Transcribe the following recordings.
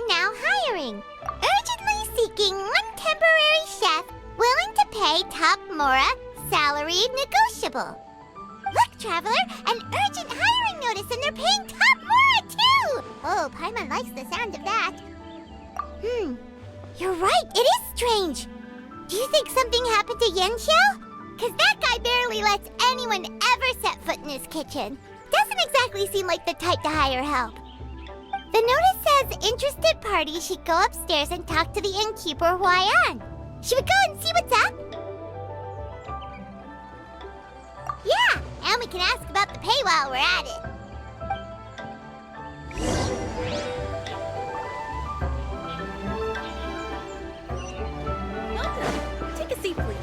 Now hiring. Urgently seeking one temporary chef willing to pay top Mora, salary negotiable. Look, Traveler, an urgent hiring notice and they're paying top Mora too! Oh, Paimon likes the sound of that. You're right, it is strange. Do you think something happened to Yanxiao? Cause that guy barely lets anyone ever set foot in his kitchen. Doesn't exactly seem like the type to hire help. The notice says interested parties should go upstairs and talk to the innkeeper Huayan. Should we go and see what's up? Yeah, and we can ask about the pay while we're at it. Welcome. Take a seat, please.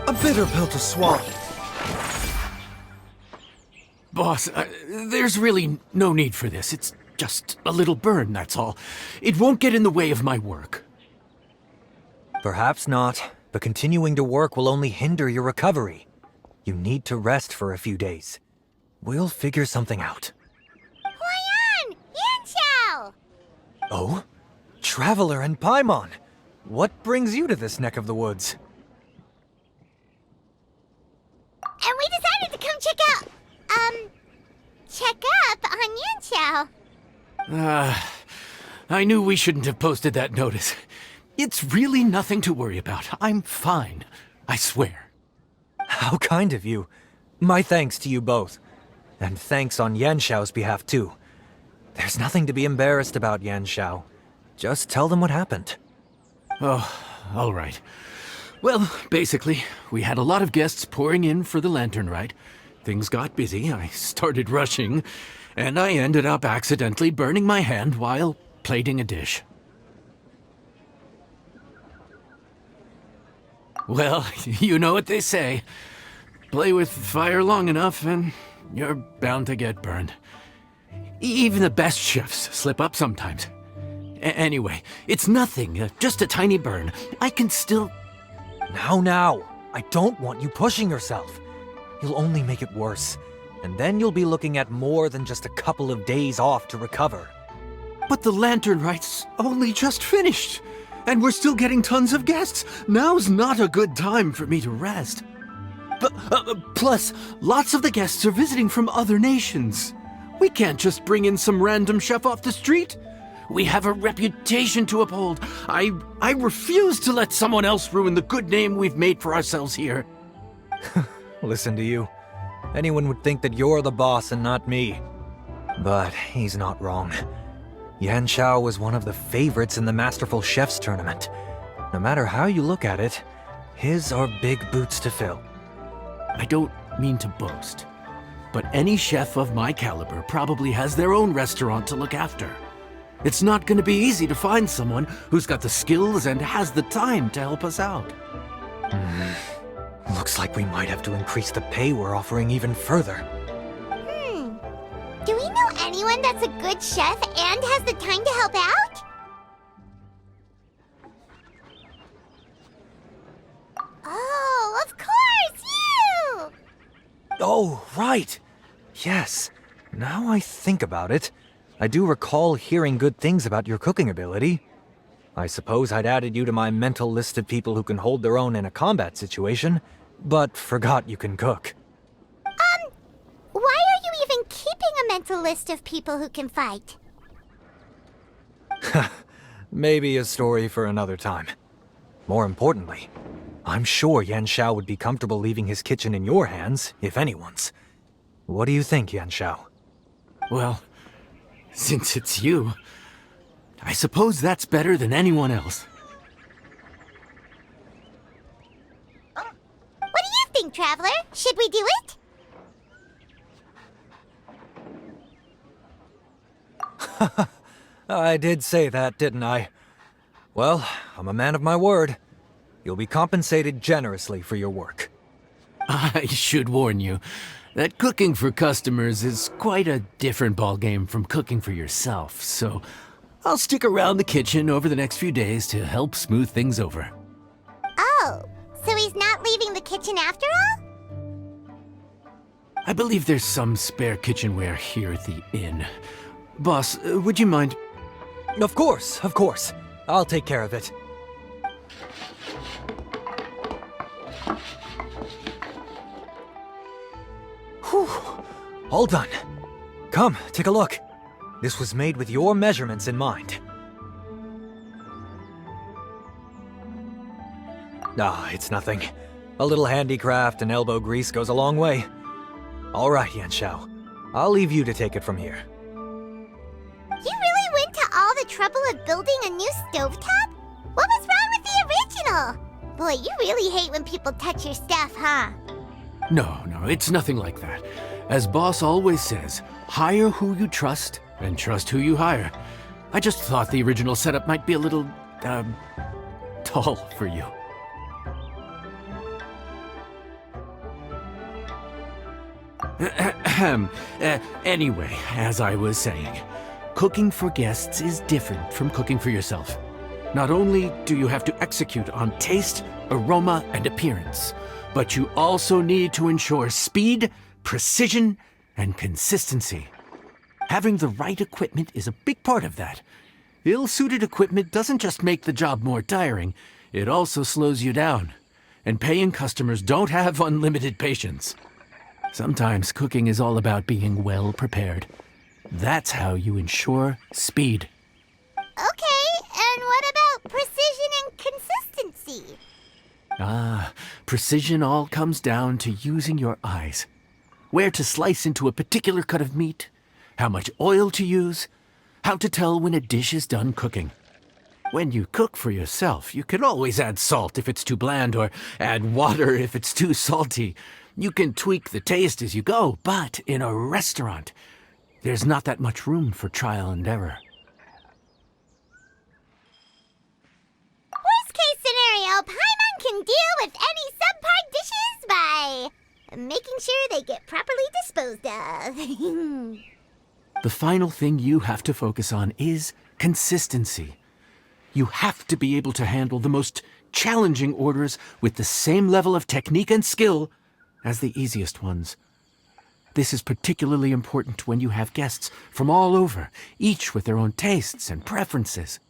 A bitter pill to swallow. Boss, there's really no need for this. It's just a little burn, that's all. It won't get in the way of my work. Perhaps not, but continuing to work will only hinder your recovery. You need to rest for a few days. We'll figure something out. Huayan! Yanxiao! Oh? Traveler and Paimon! What brings you to this neck of the woods? And we decided to come check up on Yanxiao. I knew we shouldn't have posted that notice. It's really nothing to worry about. I'm fine. I swear. How kind of you. My thanks to you both. And thanks on Yanxiao's behalf, too. There's nothing to be embarrassed about, Yanxiao. Just tell them what happened. Oh, all right. Well, basically, we had a lot of guests pouring in for the lantern rite. Things got busy, I started rushing, and I ended up accidentally burning my hand while plating a dish. Well, you know what they say. Play with fire long enough and you're bound to get burned. Even the best chefs slip up sometimes. Anyway, it's nothing, just a tiny burn. I can still... Now, I don't want you pushing yourself. You'll only make it worse, and then you'll be looking at more than just a couple of days off to recover. But the lantern rite's only just finished, and we're still getting tons of guests. Now's not a good time for me to rest. Plus, lots of the guests are visiting from other nations. We can't just bring in some random chef off the street. We have a reputation to uphold. I refuse to let someone else ruin the good name we've made for ourselves here. Listen to you. Anyone would think that you're the boss and not me. But he's not wrong. Yanxiao was one of the favorites in the Masterful Chefs tournament. No matter how you look at it, his are big boots to fill. I don't mean to boast, but any chef of my caliber probably has their own restaurant to look after. It's not going to be easy to find someone who's got the skills and has the time to help us out. Looks like we might have to increase the pay we're offering even further. Do we know anyone that's a good chef and has the time to help out? Oh, of course, you! Oh, right. Yes. Now I think about it, I do recall hearing good things about your cooking ability. I suppose I'd added you to my mental list of people who can hold their own in a combat situation, but forgot you can cook. Why are you even keeping a mental list of people who can fight? Maybe a story for another time. More importantly, I'm sure Yanxiao would be comfortable leaving his kitchen in your hands, if anyone's. What do you think, Yanxiao? Well, since it's you, I suppose that's better than anyone else. What do you think, Traveler? Should we do it? I did say that, didn't I? Well, I'm a man of my word. You'll be compensated generously for your work. I should warn you that cooking for customers is quite a different ballgame from cooking for yourself, so I'll stick around the kitchen over the next few days to help smooth things over. Oh, so he's not leaving the kitchen after all? I believe there's some spare kitchenware here at the inn. Boss, would you mind? Of course, of course. I'll take care of it. Whew. All done. Come, take a look. This was made with your measurements in mind. Ah, it's nothing. A little handicraft and elbow grease goes a long way. All right, Yanxiao. I'll leave you to take it from here. You really went to all the trouble of building a new stovetop? What was wrong with the original? Boy, you really hate when people touch your stuff, huh? No, it's nothing like that. As Boss always says, hire who you trust and trust who you hire. I just thought the original setup might be a little, tall for you. Anyway, as I was saying, cooking for guests is different from cooking for yourself. Not only do you have to execute on taste, aroma, and appearance, but you also need to ensure speed, precision, and consistency. Having the right equipment is a big part of that. Ill-suited equipment doesn't just make the job more tiring, it also slows you down. And paying customers don't have unlimited patience. Sometimes cooking is all about being well prepared. That's how you ensure speed. Okay, and what about precision and consistency? Precision all comes down to using your eyes. Where to slice into a particular cut of meat, how much oil to use, how to tell when a dish is done cooking. When you cook for yourself, you can always add salt if it's too bland or add water if it's too salty. You can tweak the taste as you go, but in a restaurant, there's not that much room for trial and error. Worst case scenario, Paimon can deal with any subpar dishes by making sure they get properly disposed of. The final thing you have to focus on is consistency. You have to be able to handle the most challenging orders with the same level of technique and skill as the easiest ones. This is particularly important when you have guests from all over, each with their own tastes and preferences.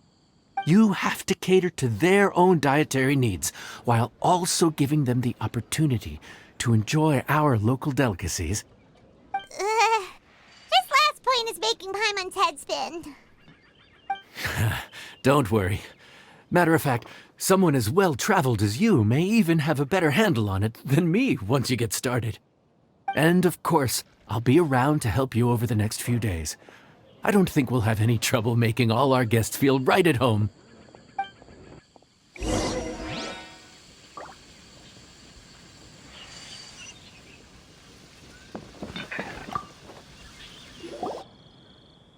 You have to cater to their own dietary needs while also giving them the opportunity to enjoy our local delicacies. This last point is making Paimon's head spin. Don't worry. Matter of fact, someone as well-traveled as you may even have a better handle on it than me once you get started. And of course, I'll be around to help you over the next few days. I don't think we'll have any trouble making all our guests feel right at home.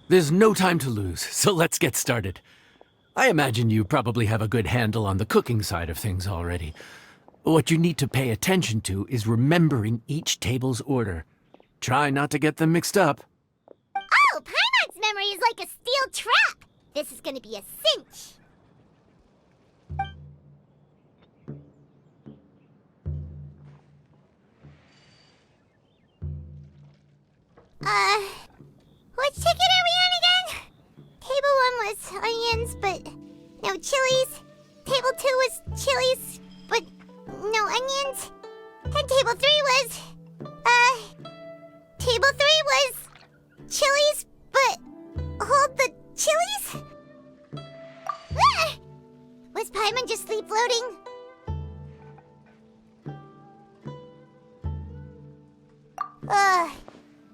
There's no time to lose, so let's get started. I imagine you probably have a good handle on the cooking side of things already. What you need to pay attention to is remembering each table's order. Try not to get them mixed up. Oh, Paimon's memory is like a steel trap. This is gonna be a cinch. Which ticket are we on again? Table 1 was onions, but no chilies. Table 2 was chilies, but no onions. And table 3 was, table 3 was chilies, but hold the chilies? Ah! Was Paimon just sleep floating?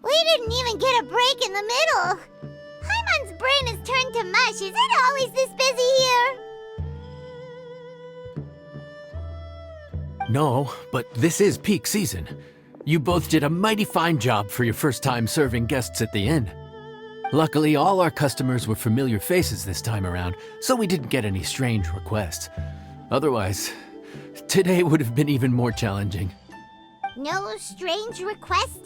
We didn't even get a break in the middle. Paimon's brain has turned to mush. Is it always this busy here? No, but this is peak season. You both did a mighty fine job for your first time serving guests at the inn. Luckily, all our customers were familiar faces this time around, so we didn't get any strange requests. Otherwise, today would have been even more challenging. No strange request?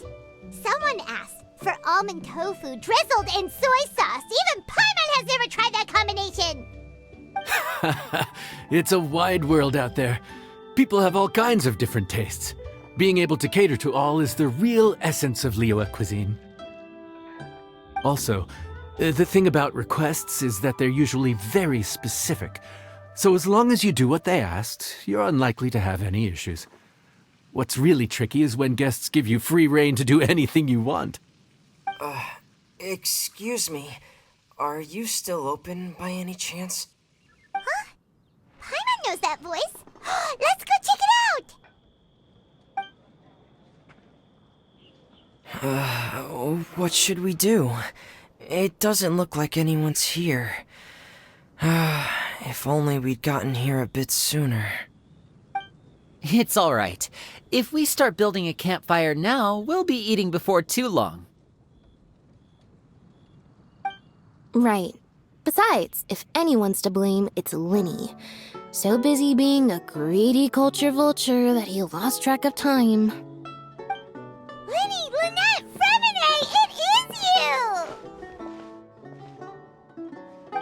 Someone asked for almond tofu drizzled in soy sauce. Even Paimon has never tried that combination. It's a wide world out there. People have all kinds of different tastes. Being able to cater to all is the real essence of Liyue cuisine. Also, the thing about requests is that they're usually very specific. So as long as you do what they asked, you're unlikely to have any issues. What's really tricky is when guests give you free rein to do anything you want. Excuse me. Are you still open by any chance? Huh? Paimon knows that voice. Let's go check it out! What should we do? It doesn't look like anyone's here. If only we'd gotten here a bit sooner. It's all right. If we start building a campfire now, we'll be eating before too long. Right. Besides, if anyone's to blame, it's Linny. So busy being a greedy culture vulture that he lost track of time. Linny, Lynette, Fremine, it is you!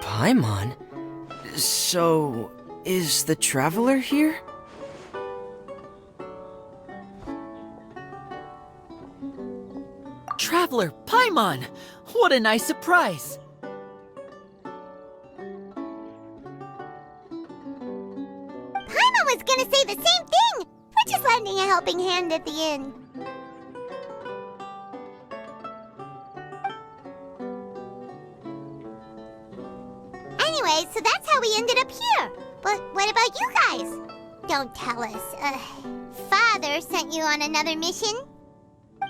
Paimon? So, is the Traveler here? Traveler, Paimon! What a nice surprise! Paimon was gonna say the same thing! We're just lending a helping hand at the inn. Anyway, so that's how we ended up here. But what about you guys? Don't tell us. Father sent you on another mission?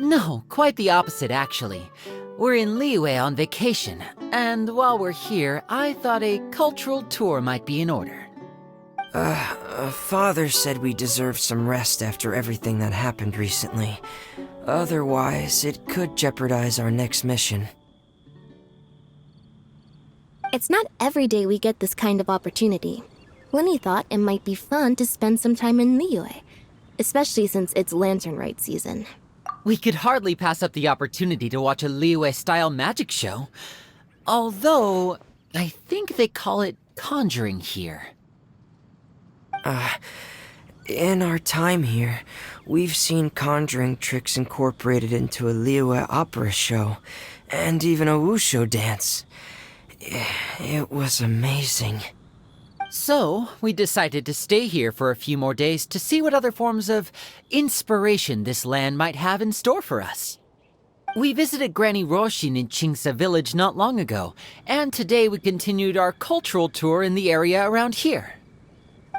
No, quite the opposite, actually. We're in Liyue on vacation, and while we're here, I thought a cultural tour might be in order. Father said we deserve some rest after everything that happened recently. Otherwise, it could jeopardize our next mission. It's not every day we get this kind of opportunity. Linny thought it might be fun to spend some time in Liyue, especially since it's Lantern Rite season. We could hardly pass up the opportunity to watch a Liyue-style magic show. Although, I think they call it conjuring here. In our time here, we've seen conjuring tricks incorporated into a Liyue opera show, and even a wushu dance. It was amazing. So, we decided to stay here for a few more days to see what other forms of inspiration this land might have in store for us. We visited Granny Roshin in Qingsa village not long ago, and today we continued our cultural tour in the area around here.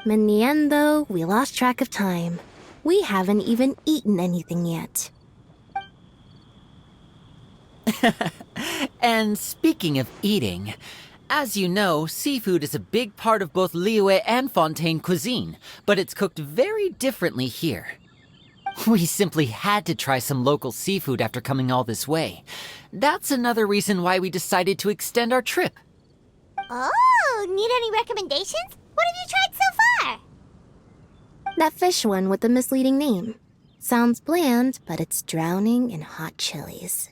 In the end, though, we lost track of time. We haven't even eaten anything yet. And speaking of eating, as you know, seafood is a big part of both Liyue and Fontaine cuisine, but it's cooked very differently here. We simply had to try some local seafood after coming all this way. That's another reason why we decided to extend our trip. Oh, need any recommendations? What have you tried so far? That fish one with the misleading name. Sounds bland, but it's drowning in hot chilies.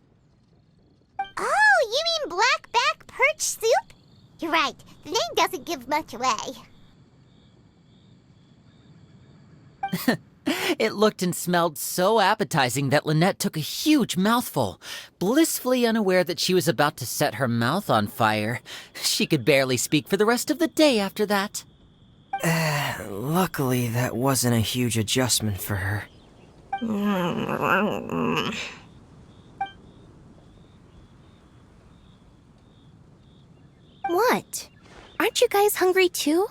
Oh, you mean blackback perch soup? You're right, the name doesn't give much away. It looked and smelled so appetizing that Lynette took a huge mouthful, blissfully unaware that she was about to set her mouth on fire. She could barely speak for the rest of the day after that. Luckily, that wasn't a huge adjustment for her. What? Aren't you guys hungry too?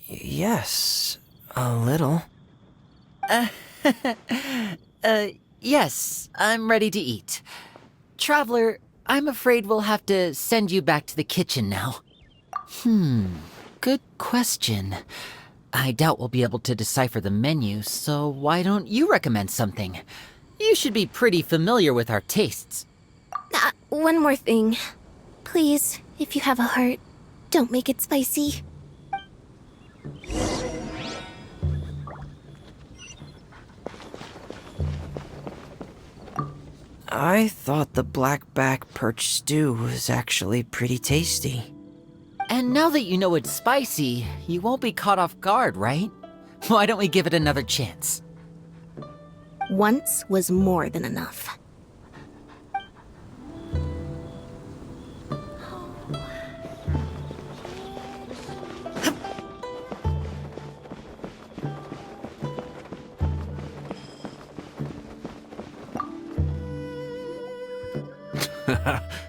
Yes. A little. Yes, I'm ready to eat. Traveler, I'm afraid we'll have to send you back to the kitchen now. Good question. I doubt we'll be able to decipher the menu, so why don't you recommend something? You should be pretty familiar with our tastes. One more thing. Please, if you have a heart, don't make it spicy. I thought the blackback perch stew was actually pretty tasty. And now that you know it's spicy, you won't be caught off guard, right? Why don't we give it another chance? Once was more than enough.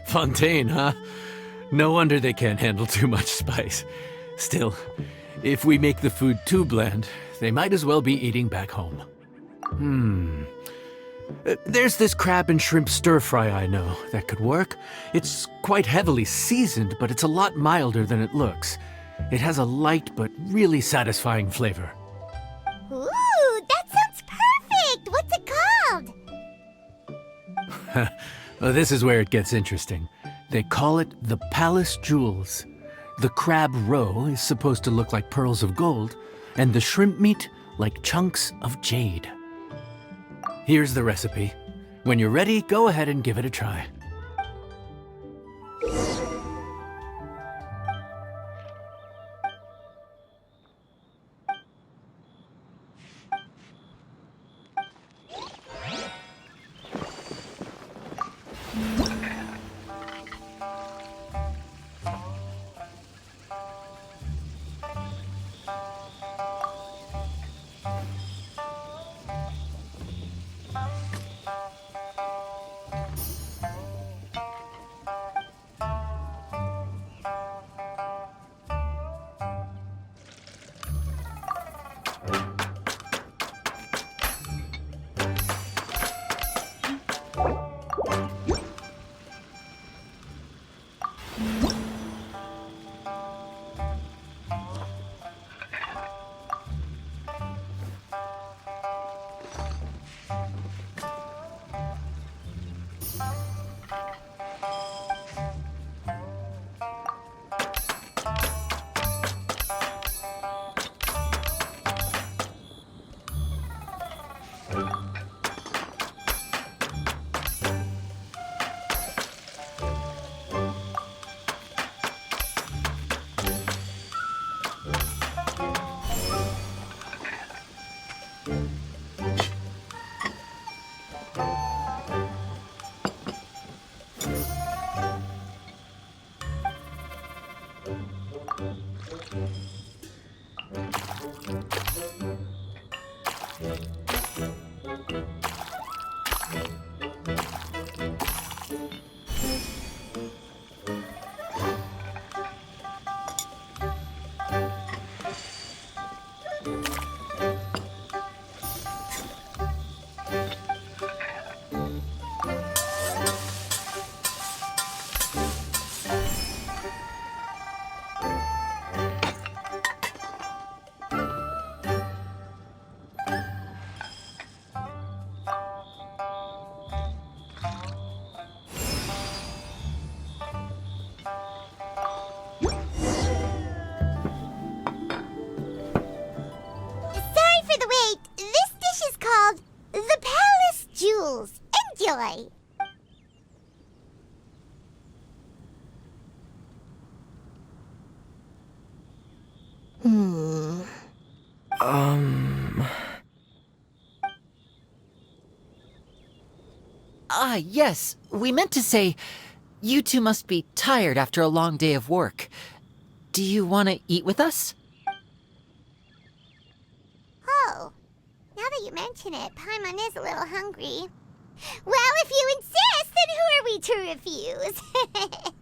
Fontaine, huh? No wonder they can't handle too much spice. Still, if we make the food too bland, they might as well be eating back home. There's this crab and shrimp stir-fry I know that could work. It's quite heavily seasoned, but it's a lot milder than it looks. It has a light but really satisfying flavor. Ooh, that sounds perfect! What's it called? Well, this is where it gets interesting. They call it the Palace Jewels. The crab roe is supposed to look like pearls of gold, and the shrimp meat like chunks of jade. Here's the recipe. When you're ready, go ahead and give it a try. Sorry for the wait. This dish is called the Palace Jewels. Enjoy! Yes, we meant to say, you two must be tired after a long day of work. Do you want to eat with us? Oh, now that you mention it, Paimon is a little hungry. Well, if you insist, then who are we to refuse?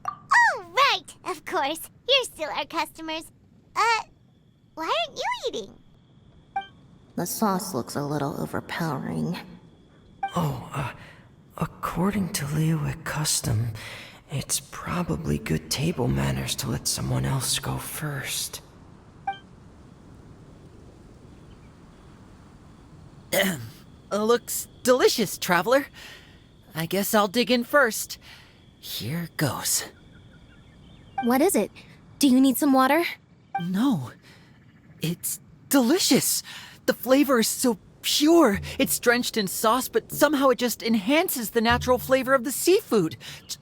Oh, right, of course. You're still our customers. Why aren't you eating? The sauce looks a little overpowering. According to Liyue custom, it's probably good table manners to let someone else go first. Looks delicious, traveler. I guess I'll dig in first. Here goes. What is it? Do you need some water? No, it's delicious. The flavor is so pure. It's drenched in sauce, but somehow it just enhances the natural flavor of the seafood.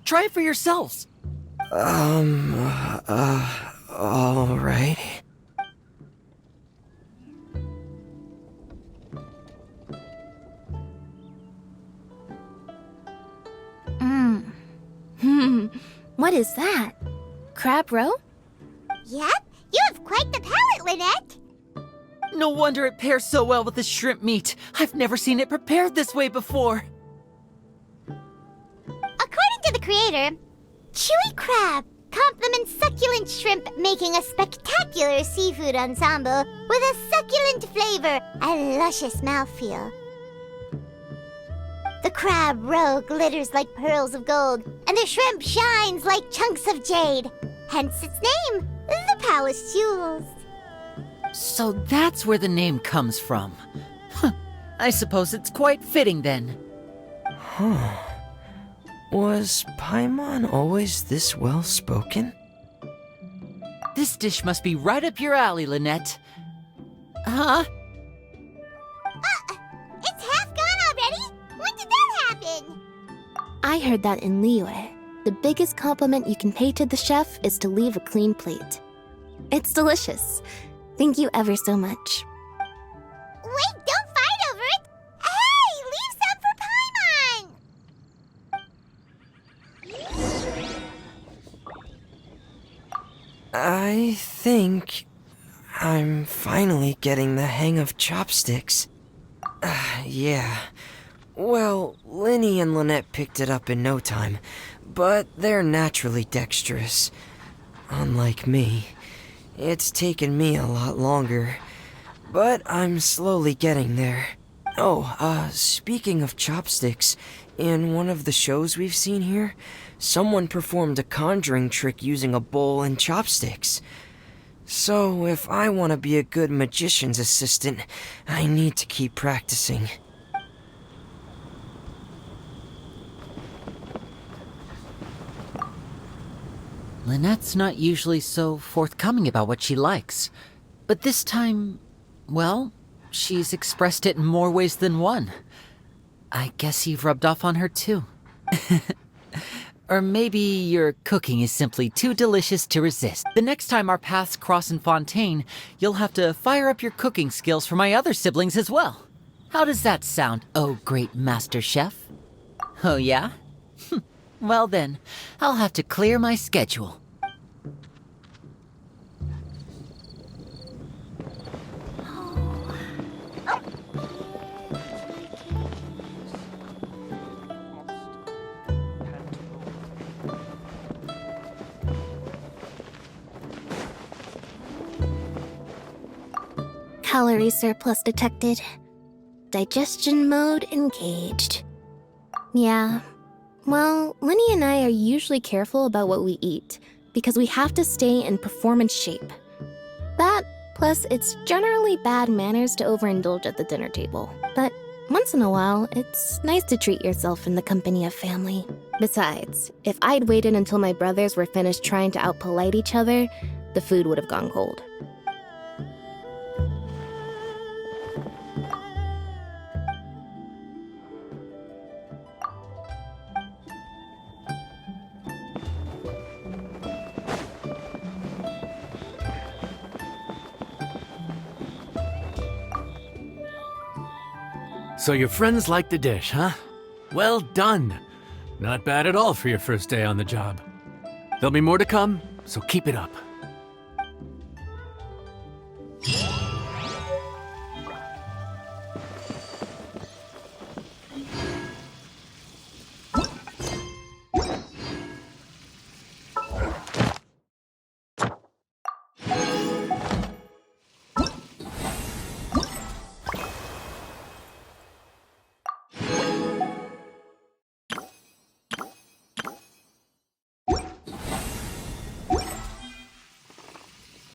Try it for yourselves. All right. What is that? Crab roe? Yep, you have quite the palate, Lynette. No wonder it pairs so well with the shrimp meat. I've never seen it prepared this way before. According to the creator, chewy crab complements succulent shrimp, making a spectacular seafood ensemble with a succulent flavor and luscious mouthfeel. The crab roe glitters like pearls of gold, and the shrimp shines like chunks of jade. Hence its name, the Palace Jewels. So that's where the name comes from. I suppose it's quite fitting then. Was Paimon always this well-spoken? This dish must be right up your alley, Lynette. Huh? It's half gone already? When did that happen? I heard that in Liyue. The biggest compliment you can pay to the chef is to leave a clean plate. It's delicious. Thank you ever so much. Wait, don't fight over it! Hey, leave some for Paimon! I think I'm finally getting the hang of chopsticks. Yeah. Well, Linny and Lynette picked it up in no time, but they're naturally dexterous. Unlike me, it's taken me a lot longer, but I'm slowly getting there. Speaking of chopsticks, in one of the shows we've seen here, someone performed a conjuring trick using a bowl and chopsticks. So if I want to be a good magician's assistant, I need to keep practicing. Lynette's not usually so forthcoming about what she likes. But this time, well, she's expressed it in more ways than one. I guess you've rubbed off on her too. Or maybe your cooking is simply too delicious to resist. The next time our paths cross in Fontaine, you'll have to fire up your cooking skills for my other siblings as well. How does that sound, oh great master chef? Oh yeah? Well then, I'll have to clear my schedule. Calorie surplus detected. Digestion mode engaged. Yeah. Well, Linny and I are usually careful about what we eat, because we have to stay in performance shape. That, plus it's generally bad manners to overindulge at the dinner table. But once in a while, it's nice to treat yourself in the company of family. Besides, if I'd waited until my brothers were finished trying to outpolite each other, the food would have gone cold. So your friends like the dish, huh? Well done. Not bad at all for your first day on the job. There'll be more to come, so keep it up.